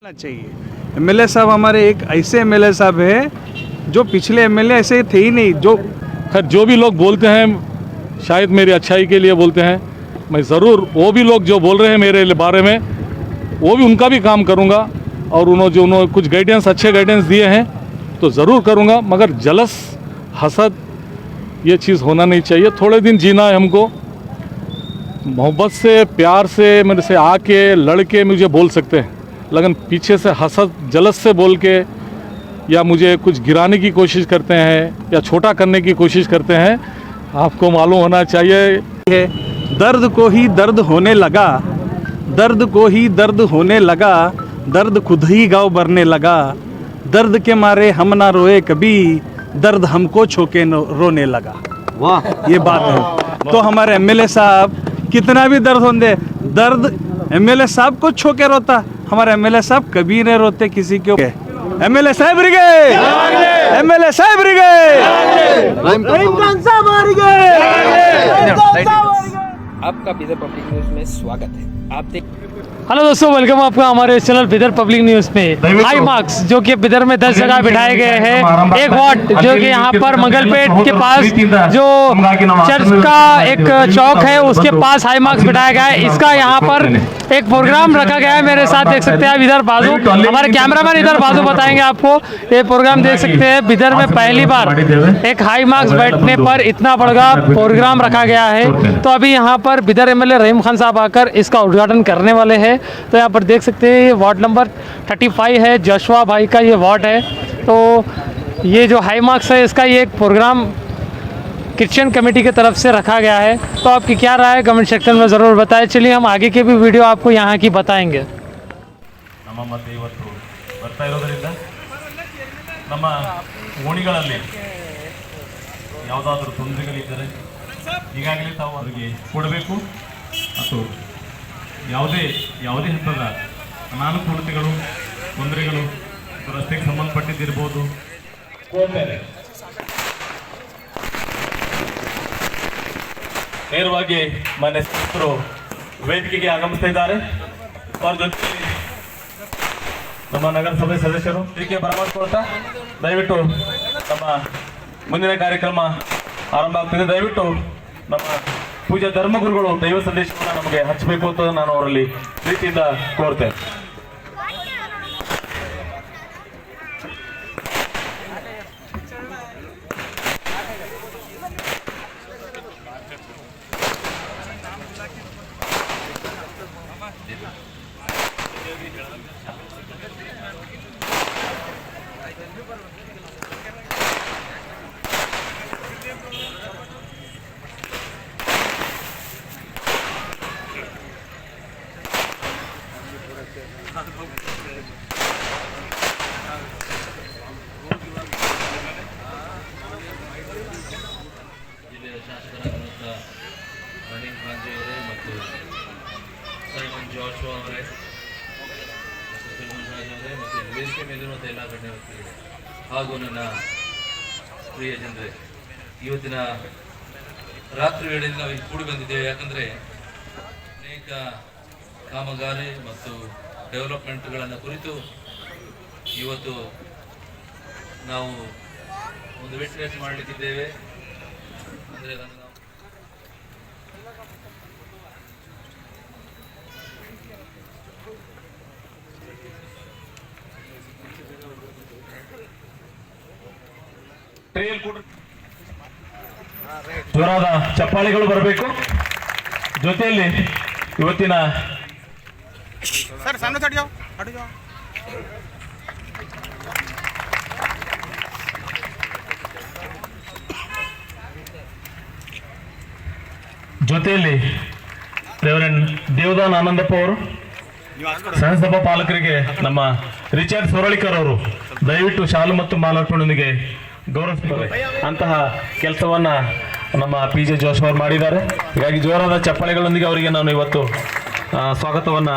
चाहिए। एमएलए साहब हमारे एक ऐसे एमएलए साहब है जो पिछले एमएलए ऐसे थे ही नहीं। जो खैर जो भी लोग बोलते हैं शायद मेरी अच्छाई के लिए बोलते हैं, मैं ज़रूर वो भी लोग जो बोल रहे हैं मेरे बारे में वो भी उनका भी काम करूंगा और उन्होंने कुछ गाइडेंस अच्छे गाइडेंस दिए हैं तो ज़रूर करूंगा, मगर जलस हसद ये चीज़ होना नहीं चाहिए। थोड़े दिन जीना है हमको, मोहब्बत से प्यार से मेरे से आके लड़के मुझे बोल सकते हैं, लेकिन पीछे से हसद जलस से बोल के या मुझे कुछ गिराने की कोशिश करते हैं या छोटा करने की कोशिश करते हैं। आपको मालूम होना चाहिए दर्द को ही दर्द होने लगा, दर्द को ही दर्द होने लगा, दर्द खुद ही गाँव भरने लगा, दर्द के मारे हम ना रोए कभी, दर्द हमको छोके रोने लगा। वाह, ये बात है। तो हमारे एमएलए साहब कितना भी दर्द होने, दर्द एमएलए साहब को छोके रोता, हमारे एमएलए साहब कभी नहीं रोते किसी के। एमएलए साहब रिगे, एमएलए साहब रिगे, रहीम खान साहब रिगे। आपका बिदर पब्लिक न्यूज में स्वागत है। आप देख हेलो दोस्तों, वेलकम आपका हमारे चैनल बिदर पब्लिक न्यूज में। हाई मार्क्स जो कि बिदर में 10 जगह बिठाए गए हैं। एक वार्ड जो कि यहाँ पर मंगलपेट के पास जो चर्च का एक चौक है उसके पास हाई मार्क्स बिठाया गया है। इसका यहाँ पर एक प्रोग्राम रखा गया है। मेरे साथ देख सकते हैं इधर बाजू, हमारे कैमरामैन इधर बाजू बताएंगे आपको। ये प्रोग्राम देख सकते हैं, बिदर में पहली बार एक हाई मार्क्स बैठने पर इतना बड़ा प्रोग्राम रखा गया है। तो अभी यहाँ पर बिदर एमएलए रहीम खान साहब आकर इसका उद्घाटन करने वाले हैं। तो यहाँ पर देख सकते हैं ये वार्ड नंबर 35 है, जशवा भाई का ये वार्ड है। तो ये जो हाई मार्क्स है इसका ये एक प्रोग्राम क्रिश्चियन कमेटी की तरफ से रखा गया है। तो आपकी क्या राय है कमेंट सेक्शन में ज़रूर बताएं। चलिए हम आगे के भी वीडियो आपको यहाँ की बताएंगे। ನಮ್ಮ ಮತ್ತೆ ಇವತ್ತು ಬರ್ತಾ ಇರೋದರಿಂದ ನಮ್ಮ ಓಣಿಗಳಲ್ಲಿ ಯಾವುದಾದ್ರೂ ತೊಂದರೆಗಳಿದ್ದರೆ ಈಗಾಗಲೇ ತಾವು ಅವರಿಗೆ ಕೊಡಬೇಕು ಮತ್ತು ಯಾವುದೇ ಹಂತದ ಅನಾನುಕೂಲತೆಗಳು ತೊಂದರೆಗಳು ರಸ್ತೆಗೆ ಸಂಬಂಧಪಟ್ಟಿದ್ದಿರ್ಬೋದು ನೇರವಾಗಿ ಮಾನ್ಯ ಸದಸ್ಯರು ವೇದಿಕೆಗೆ ಆಗಮಿಸ್ತಾ ಇದ್ದಾರೆ। ಅವರ ಜೊತೆಯಲ್ಲಿ ನಮ್ಮ ನಗರಸಭೆ ಸದಸ್ಯರು ಇದಕ್ಕೆ ಬರಮಾಡಿಕೊಳ್ತಾ ದಯವಿಟ್ಟು ನಮ್ಮ ಮುಂದಿನ ಕಾರ್ಯಕ್ರಮ ಆರಂಭ ಆಗ್ತಿದೆ। ದಯವಿಟ್ಟು ನಮ್ಮ ಪೂಜ್ಯ ಧರ್ಮಗುರುಗಳು ದೈವ ಸಂದೇಶವನ್ನು ನಮಗೆ ಹಚ್ಚಬೇಕು ಅಂತ ನಾನು ಅವರಲ್ಲಿ ಪ್ರೀತಿಯಿಂದ ಕೋರ್ತೇನೆ। ಜಿಲ್ಲೆಯ ಶಾಸಕರಾದಂಥ ರಹೀಂ ಖಾನ್ ಜಿ ಅವರೇ ಮತ್ತು ಸೈಮನ್ ಜಾಶ್ವಾ ಅವರೇ, ಫಿಲ್ಮನ್ ರಾಜ್ ಅವರೇ ಮತ್ತು ವೇದಿಕೆ ಮೇಲಿರುವಂಥ ಎಲ್ಲ ಗಣ್ಯ ವ್ಯಕ್ತಿಗಳು ಹಾಗೂ ನನ್ನ ಪ್ರಿಯ ಜನರೇ, ಇವತ್ತಿನ ರಾತ್ರಿ ವೇಳೆಯಲ್ಲಿ ನಾವು ಇಲ್ಲಿ ಕೂಡಿ ಬಂದಿದ್ದೇವೆ। ಯಾಕಂದರೆ ಅನೇಕ ಕಾಮಗಾರಿ ಮತ್ತು ಡೆವಲಪ್ಮೆಂಟ್ಗಳನ್ನು ಕುರಿತು ಇವತ್ತು ನಾವು ಒಂದು ವಿಶ್ಲೇಷಣೆ ಮಾಡಲಿಕ್ಕಿದ್ದೇವೆ। ಅಂದರೆ ಜೋರಾದ ಚಪ್ಪಾಳೆಗಳು ಬರಬೇಕು। ಜೊತೆಯಲ್ಲಿ ಇವತ್ತಿನ सर सामने हट जाओ, हट जाओ। ಜೊತೆಯಲ್ಲಿ ರೆವರೆಂಡ್ ದೇವದಾನ್ ಆನಂದಪ್ಪ ಅವರು, ಸಹಸಭಾ ಪಾಲಕರಿಗೆ ನಮ್ಮ ರಿಚರ್ಡ್ ಸೊರಳಿಕರ್ ಅವರು ದಯವಿಟ್ಟು ಶಾಲು ಮತ್ತು ಮಾಲಾರ್ಪಣೆಯೊಂದಿಗೆ ಗೌರವಿಸುತ್ತಾರೆ। ಅಂತಹ ಕೆಲಸವನ್ನ ನಮ್ಮ PJ ಜೋಶ್ ಅವರು ಮಾಡಿದ್ದಾರೆ। ಹೀಗಾಗಿ ಜೋರಾದ ಚಪ್ಪಾಳೆಗಳೊಂದಿಗೆ ಅವರಿಗೆ ನಾನು ಇವತ್ತು ಸ್ವಾಗತವನ್ನ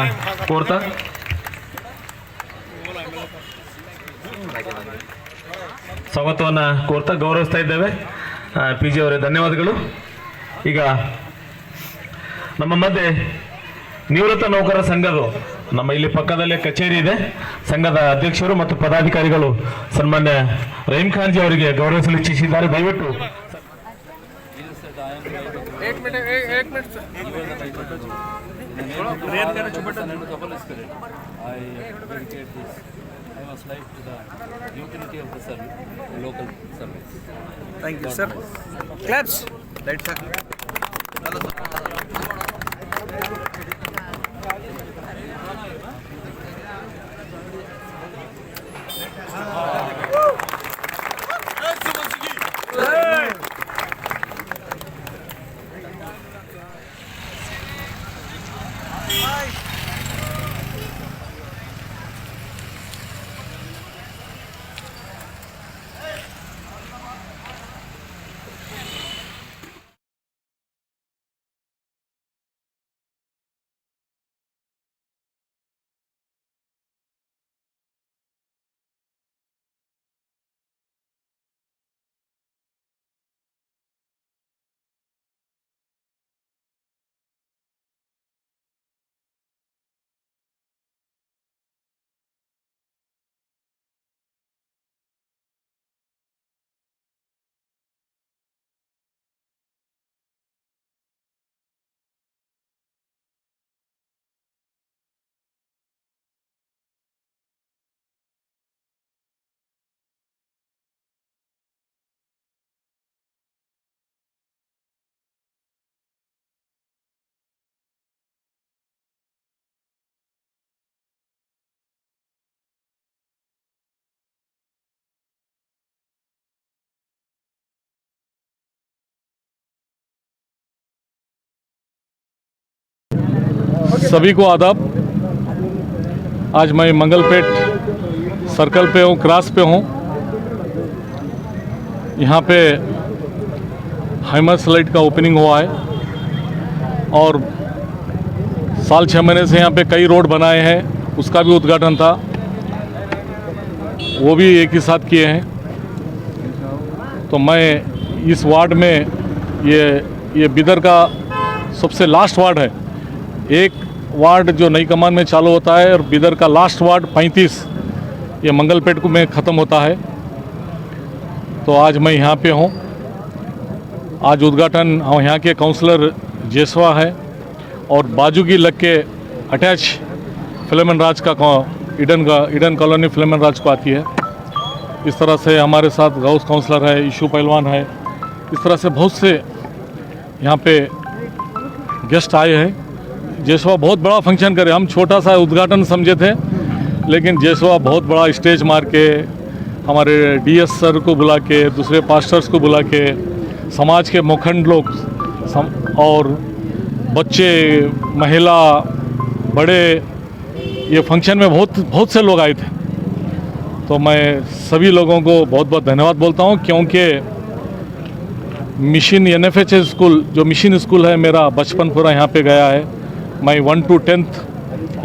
ಕೋರ್ತಾ ಗೌರವಿಸ್ತಾ ಇದ್ದೇವೆ। PJ ಅವರೇ ಧನ್ಯವಾದಗಳು। ಈಗ ನಮ್ಮ ಮಧ್ಯೆ ನಿವೃತ್ತ ನೌಕರರ ಸಂಘದ ನಮ್ಮ ಇಲ್ಲಿ ಪಕ್ಕದಲ್ಲೇ ಕಚೇರಿ ಇದೆ. ಸಂಘದ ಅಧ್ಯಕ್ಷರು ಮತ್ತು ಪದಾಧಿಕಾರಿಗಳು ಸನ್ಮಾನ್ಯ ರಹೀಂ ಖಾನ್ ಜಿ ಅವರಿಗೆ ಗೌರವಿಸಲು ಇಚ್ಛಿಸಿದ್ದಾರೆ. ದಯವಿಟ್ಟು एक minute sir I dedicate this. I was like to the utility of the service, local service. Thank you sir claps right sir सभी को आदाब। आज मैं मंगलपेट सर्कल पे हूँ, क्रॉस पे हूँ। यहाँ पे हैमर्स लाइट का ओपनिंग हुआ है और साल 6 महीने से यहाँ पे कई रोड बनाए हैं, उसका भी उद्घाटन था, वो भी एक ही साथ किए हैं। तो मैं इस वार्ड में ये बिदर का सबसे लास्ट वार्ड है। एक वार्ड जो नई कमान में चालू होता है और बिदर का लास्ट वार्ड 35 ये मंगलपेट में ख़त्म होता है। तो आज मैं यहाँ पे हूँ। आज उद्घाटन यहाँ के काउंसलर जेसवा है और बाजू की लग के अटैच फिलेमन राज का ईडन कॉलोनी फिलेमन राज को आती है। इस तरह से हमारे साथ गाउस काउंसलर है, इशू पहलवान है, इस तरह से बहुत से यहाँ पे गेस्ट आए हैं। जेसवा बहुत बड़ा फंक्शन करे, हम छोटा सा उद्घाटन समझे थे, लेकिन जेसवा बहुत बड़ा स्टेज मार के हमारे डीएस सर को बुला के, दूसरे पास्टर्स को बुला के, समाज के मुखंड लोग और बच्चे, महिला, बड़े, ये फंक्शन में बहुत से लोग आए थे। तो मैं सभी लोगों को बहुत बहुत धन्यवाद बोलता हूँ, क्योंकि मिशन NFH स्कूल जो मिशन स्कूल है, मेरा बचपन पूरा यहाँ पे गया है। मैं 1 to 10th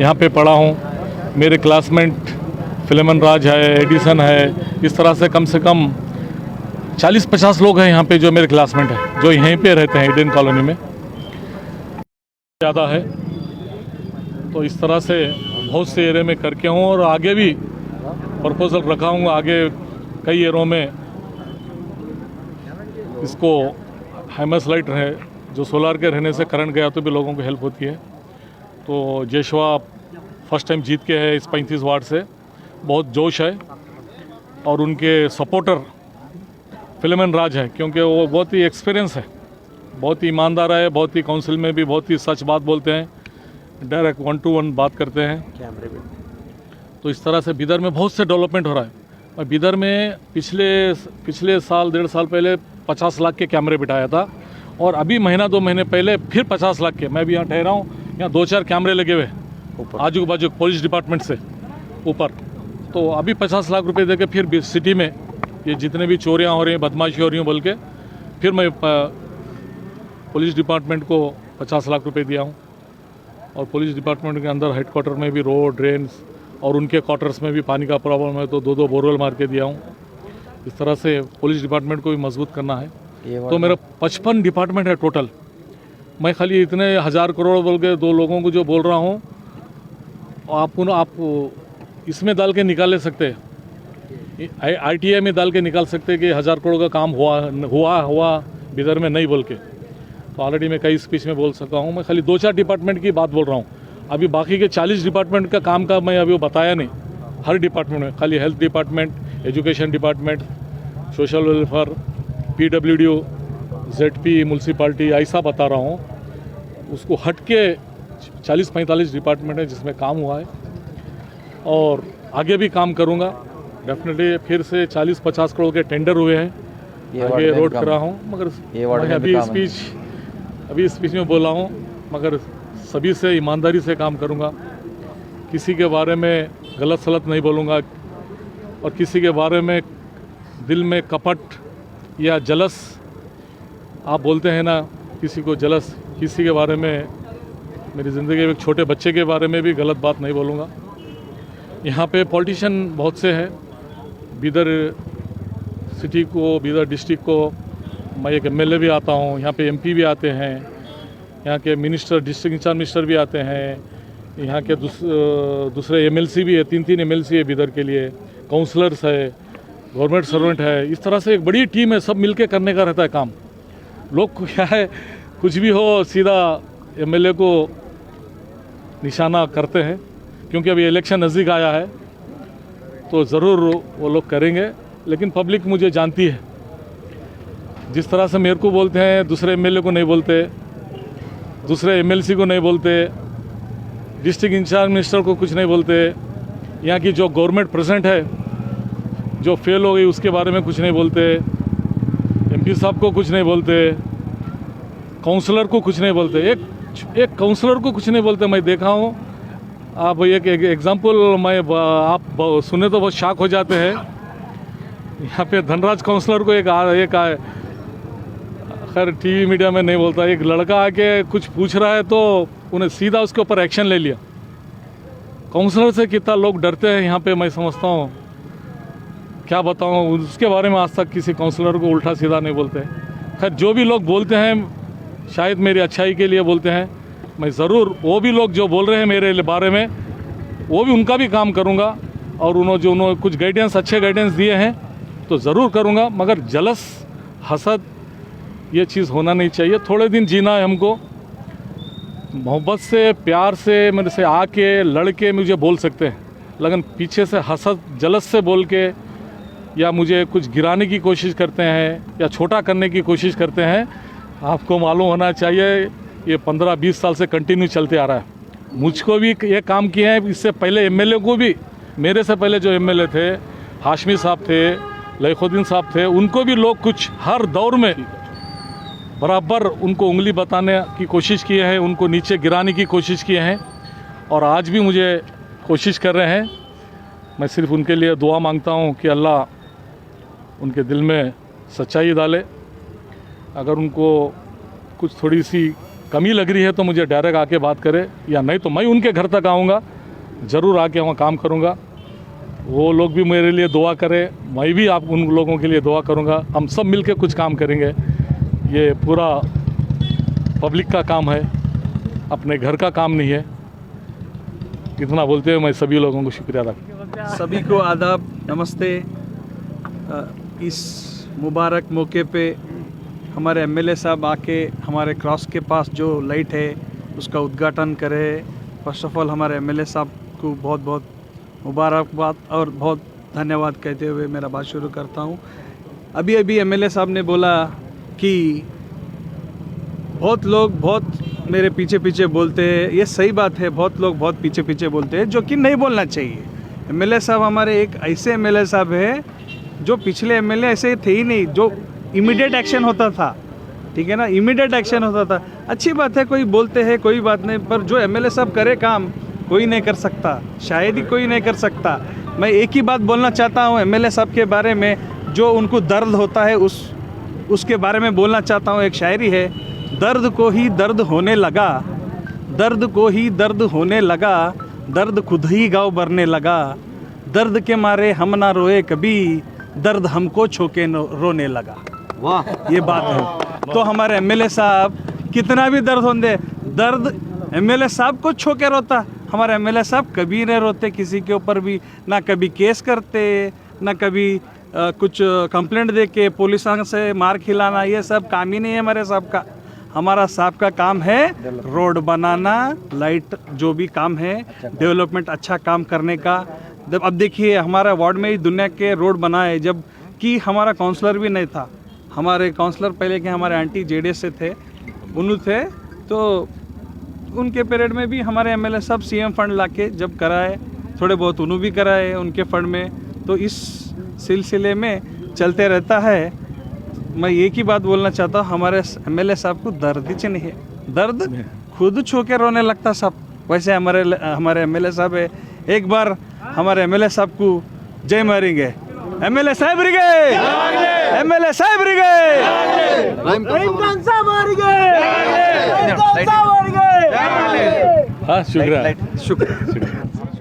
यहाँ पे पढ़ा हूँ। मेरे क्लासमेट फिलेमन राज है, एडिसन है, इस तरह से कम 40-50 लोग हैं यहाँ पे जो मेरे क्लासमेट हैं, जो यहीं पे रहते हैं ईडन कॉलोनी में, ज़्यादा है। तो इस तरह से बहुत से एरिया में करके हूँ और आगे भी प्रपोजल रखा हूँ। आगे कई एरियों में इसको हैमर्स लाइट है जो सोलार के रहने से करंट गया तो भी लोगों को हेल्प होती है। तो जेशवा फर्स्ट टाइम जीत के है इस 35 वार्ड से, बहुत जोश है। और उनके सपोर्टर फिलेमन राज है, क्योंकि वो बहुत ही एक्सपीरियंस है, बहुत ही ईमानदार है, बहुत ही काउंसिल में भी बहुत ही सच बात बोलते हैं, डायरेक्ट 1 to 1 बात करते हैं। तो इस तरह से बिदर में बहुत से डेवलपमेंट हो रहा है। और बिदर में पिछले साल 1.5 साल पहले 50 लाख के कैमरे बिठाया था और अभी महीना 2 महीने पहले फिर 50 लाख के, मैं भी यहाँ ठहरा हूँ, यहाँ 2-4 कैमरे लगे हुए आजू बाजू पुलिस डिपार्टमेंट से ऊपर। तो अभी 50 लाख रुपए देके फिर सिटी में ये जितने भी चोरियाँ हो रही हैं, बदमाशी हो रही हैं बोल के, फिर मैं पुलिस डिपार्टमेंट को 50 लाख रुपए दिया हूँ। और पुलिस डिपार्टमेंट के अंदर हेडक्वार्टर में भी रोड, ड्रेन्स और उनके क्वार्टर्स में भी पानी का प्रॉब्लम है, तो 2 बोरवेल मार के दिया हूँ। इस तरह से पुलिस डिपार्टमेंट को भी मजबूत करना है। तो मेरा 55 डिपार्टमेंट है टोटल, मैं खाली इतने 1000 करोड़ बोल के 2 लोगों को जो बोल रहा हूँ, आप इसमें डाल के निकाल ले सकते हैं, ITI में डाल के निकाल सकते हैं कि 1000 करोड़ का काम हुआ बिदर में नहीं बोल के। तो ऑलरेडी मैं कई स्पीच में बोल सका हूँ। मैं खाली 2-4 डिपार्टमेंट की बात बोल रहा हूँ। अभी बाकी के 40 डिपार्टमेंट का काम का मैं अभी वो बताया नहीं। हर डिपार्टमेंट में, खाली health department, education department, social welfare, PWD, ZP, municipality, ऐसा बता रहा हूँ। उसको हट के 40-45 डिपार्टमेंट है जिसमें काम हुआ है और आगे भी काम करूँगा डेफिनेटली। फिर से 40-50 करोड़ के टेंडर हुए हैं, आगे रोड करा हूँ। मगर मैं अभी स्पीच में बोला हूँ, मगर सभी से ईमानदारी से काम करूँगा। किसी के बारे में गलत सलत नहीं बोलूँगा और किसी के बारे में दिल में कपट या जलस, आप बोलते हैं ना किसी को जलस, किसी के बारे में, मेरी ज़िंदगी में एक छोटे बच्चे के बारे में भी गलत बात नहीं बोलूँगा। यहाँ पे पॉलिटिशियन बहुत से हैं। बिदर सिटी को, बिदर डिस्ट्रिक्ट को मैं एक MLA भी आता हूँ, यहाँ पे MP भी आते हैं, यहाँ के मिनिस्टर, डिस्ट्रिक्ट इंचार्ज मिनिस्टर भी आते हैं, यहाँ के दूसरे MLC भी है, 3 MLC है बिदर के लिए, काउंसलर्स है, गवर्नमेंट सर्वेंट है। इस तरह से एक बड़ी टीम है, सब मिलके करने का रहता है काम। लोग को क्या है, कुछ भी हो सीधा MLA को निशाना करते हैं, क्योंकि अभी इलेक्शन नज़दीक आया है तो ज़रूर वो लोग करेंगे। लेकिन पब्लिक मुझे जानती है, जिस तरह से मेरे को बोलते हैं दूसरे MLA को नहीं बोलते, दूसरे MLC को नहीं बोलते, डिस्ट्रिक्ट इंचार्ज मिनिस्टर को कुछ नहीं बोलते, यहाँ की जो गवर्नमेंट प्रेजेंट है जो फेल हो गई उसके बारे में कुछ नहीं बोलते, MP साहब को कुछ नहीं बोलते, काउंसलर को कुछ नहीं बोलते, एक काउंसलर को कुछ नहीं बोलते। मैं देखा हूँ, आप एक एग्जांपल मैं आप सुने तो बहुत शॉक हो जाते हैं। यहाँ पे धनराज काउंसलर को एक खैर TV मीडिया में नहीं बोलता, एक लड़का आके कुछ पूछ रहा है तो उन्हें सीधा उसके ऊपर एक्शन ले लिया। काउंसलर से कितना लोग डरते हैं यहाँ पे, मैं समझता हूँ, क्या बताऊँ। उसके बारे में आज तक किसी काउंसलर को उल्टा सीधा नहीं बोलते। खैर जो भी लोग बोलते हैं शायद मेरी अच्छाई के लिए बोलते हैं। मैं ज़रूर वो भी लोग जो बोल रहे हैं मेरे बारे में, वो भी उनका भी काम करूँगा और उन्होंने कुछ गाइडेंस, अच्छे गाइडेंस दिए हैं तो ज़रूर करूँगा। मगर जलस, हसद, ये चीज़ होना नहीं चाहिए। थोड़े दिन जीना है हमको, मोहब्बत से, प्यार से मेरे से आके लड़ के मुझे बोल सकते हैं, लेकिन पीछे से हसद, जलस से बोल के या मुझे कुछ गिराने की कोशिश करते हैं या छोटा करने की कोशिश करते हैं। आपको मालूम होना चाहिए ये 15-20 साल से कंटिन्यू चलते आ रहा है। मुझको भी ये काम किए हैं, इससे पहले MLA को भी, मेरे से पहले जो MLA थे, हाशमी साहब थे, लैखुद्दीन साहब थे, उनको भी लोग कुछ हर दौर में बराबर उनको उंगली बताने की कोशिश किए हैं, उनको नीचे गिराने की कोशिश किए हैं और आज भी मुझे कोशिश कर रहे हैं। मैं सिर्फ उनके लिए दुआ मांगता हूँ कि अल्लाह उनके दिल में सच्चाई डाले। अगर उनको कुछ थोड़ी सी कमी लग रही है तो मुझे डायरेक्ट आके बात करे, या नहीं तो मैं उनके घर तक आऊँगा, ज़रूर आके वहाँ काम करूँगा। वो लोग भी मेरे लिए दुआ करें, मैं भी आप उन लोगों के लिए दुआ करूँगा। हम सब मिलके कुछ काम करेंगे। ये पूरा पब्लिक का काम है, अपने घर का काम नहीं है। इतना बोलते हुए मैं सभी लोगों को शुक्रिया अदा करता हूं। सभी को आदाब, नमस्ते। इस मुबारक मौके पे हमारे MLA साहब आके हमारे क्रॉस के पास जो लाइट है उसका उद्घाटन करे। फर्स्ट ऑफ ऑल हमारे MLA साहब को बहुत बहुत मुबारकबाद और बहुत धन्यवाद कहते हुए मेरा बात शुरू करता हूँ। अभी अभी MLA साहब ने बोला कि बहुत लोग बहुत मेरे पीछे पीछे बोलते हैं। ये सही बात है, बहुत लोग बहुत पीछे पीछे बोलते हैं, जो कि नहीं बोलना चाहिए। MLA साहब हमारे एक ऐसे MLA साहब है जो पिछले MLA ऐसे थे ही नहीं, जो इमीडिएट एक्शन होता था, ठीक है ना, इमीडिएट एक्शन होता था। अच्छी बात है, कोई बोलते हैं, कोई बात नहीं, पर जो MLA साहब करे काम कोई नहीं कर सकता, शायद ही कोई नहीं कर सकता। मैं एक ही बात बोलना चाहता हूँ MLA साहब के बारे में, जो उनको दर्द होता है उसके बारे में बोलना चाहता हूँ। एक शायरी है, दर्द को ही दर्द होने लगा, दर्द को ही दर्द होने लगा, दर्द खुद ही गाँव भरने लगा, दर्द के मारे हम ना रोए कभी, दर्द हमको छोके रोने लगा। वाह, ये बात है। तो हमारे MLA साहब कितना भी दर्द होने दर्द एमएलए साहब को छो के रोता, हमारे एमएलए साहब कभी नहीं रोते किसी के ऊपर भी, ना कभी केस करते, ना कभी कुछ कंप्लेंट दे के पुलिस से मार खिलाना, ये सब काम ही नहीं है हमारे साहब का। हमारा साहब का काम है रोड बनाना, लाइट, जो भी काम है डेवलपमेंट अच्छा काम करने का। अब देखिए हमारा वार्ड में ही दुनिया के रोड बनाए, जब कि हमारा काउंसलर भी नहीं था। हमारे काउंसलर पहले के हमारे आंटी जेडीएस से थे, उन्होंने थे, तो उनके पीरियड में भी हमारे एमएलए साहब सीएम फंड लाके जब कराए, थोड़े बहुत उन्होंने भी कराए उनके फंड में, तो इस सिलसिले में चलते रहता है। मैं एक ही बात बोलना चाहता हूँ, हमारे एमएलए साहब को दर्द ही नहीं है, दर्द खुद छू के रोने लगता सब। वैसे हमारे एमएलए साहब है, एक बार हमारे एमएलए साहब को जय मारेंगे। एमएलए साहब रिगे, एमएलए साहब रिगे, रहीम साहब हाँ शुक्रिया। शुक्रिया।